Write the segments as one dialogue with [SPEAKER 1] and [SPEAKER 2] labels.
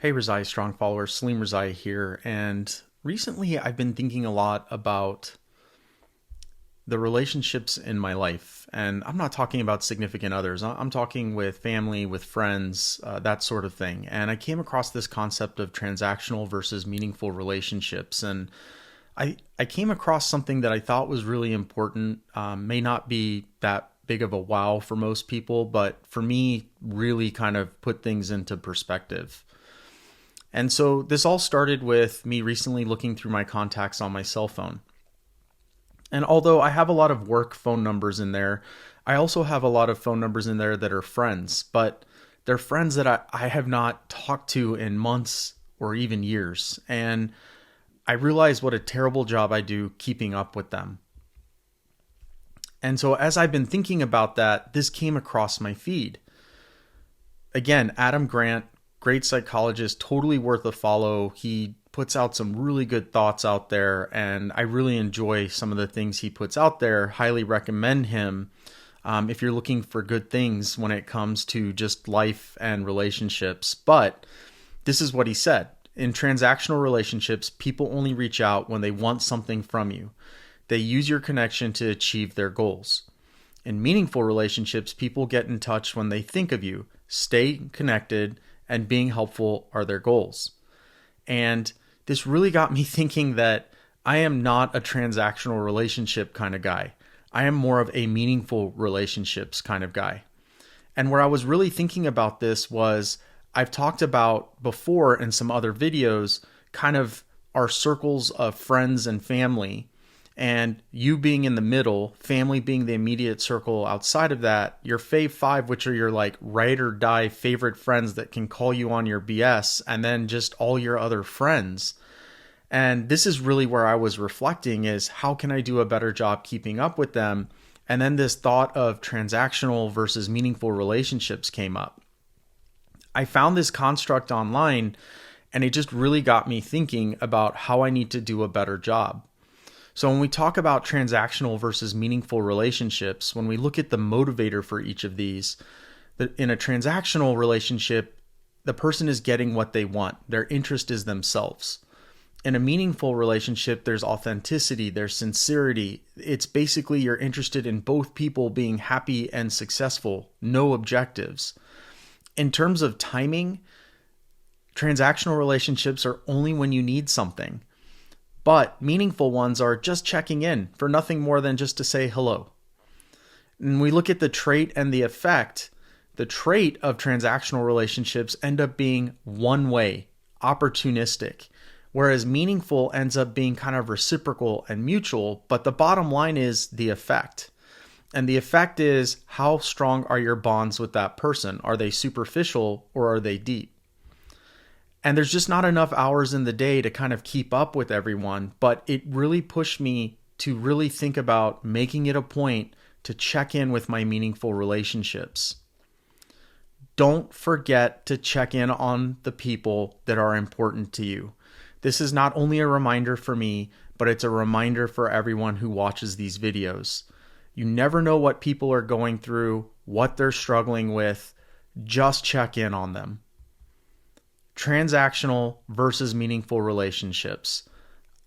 [SPEAKER 1] Hey, RezaieStrong followers, Salim Rezaie here. And recently I've been thinking a lot about the relationships in my life. And I'm not talking about significant others, I'm talking with family, with friends, that sort of thing. And I came across this concept of transactional versus meaningful relationships. And I came across something that I thought was really important, may not be that big of a wow for most people, but for me, really kind of put things into perspective. And so this all started with me recently looking through my contacts on my cell phone. And although I have a lot of work phone numbers in there, I also have a lot of phone numbers in there that are friends, but they're friends that I have not talked to in months or even years. And I realize what a terrible job I do keeping up with them. And so as I've been thinking about that, this came across my feed. Again, Adam Grant, great psychologist, totally worth a follow. He puts out some really good thoughts out there, and I really enjoy some of the things he puts out there. Highly recommend him if you're looking for good things when it comes to just life and relationships. But this is what he said. In transactional relationships, people only reach out when they want something from you. They use your connection to achieve their goals. In meaningful relationships, people get in touch when they think of you, stay connected, and being helpful are their goals. And this really got me thinking that I am not a transactional relationship kind of guy. I am more of a meaningful relationships kind of guy. And where I was really thinking about this was I've talked about before in some other videos, kind of our circles of friends and family, and you being in the middle, family being the immediate circle outside of that, your fave five, which are your like ride or die favorite friends that can call you on your BS, and then just all your other friends. And this is really where I was reflecting is how can I do a better job keeping up with them? And then this thought of transactional versus meaningful relationships came up. I found this construct online and it just really got me thinking about how I need to do a better job. So when we talk about transactional versus meaningful relationships, when we look at the motivator for each of these, in a transactional relationship, the person is getting what they want. Their interest is themselves. In a meaningful relationship, there's authenticity, there's sincerity. It's basically you're interested in both people being happy and successful, no objectives. In terms of timing, transactional relationships are only when you need something. But meaningful ones are just checking in for nothing more than just to say hello. And we look at the trait and the effect. The trait of transactional relationships end up being one way, opportunistic, whereas meaningful ends up being kind of reciprocal and mutual. But the bottom line is the effect. And the effect is how strong are your bonds with that person? Are they superficial or are they deep? And there's just not enough hours in the day to kind of keep up with everyone, but it really pushed me to really think about making it a point to check in with my meaningful relationships. Don't forget to check in on the people that are important to you. This is not only a reminder for me, but it's a reminder for everyone who watches these videos. You never know what people are going through, what they're struggling with. Just check in on them. Transactional versus meaningful relationships.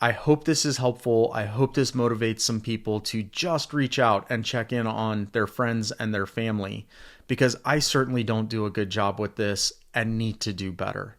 [SPEAKER 1] I hope this is helpful. I hope this motivates some people to just reach out and check in on their friends and their family, because I certainly don't do a good job with this and need to do better.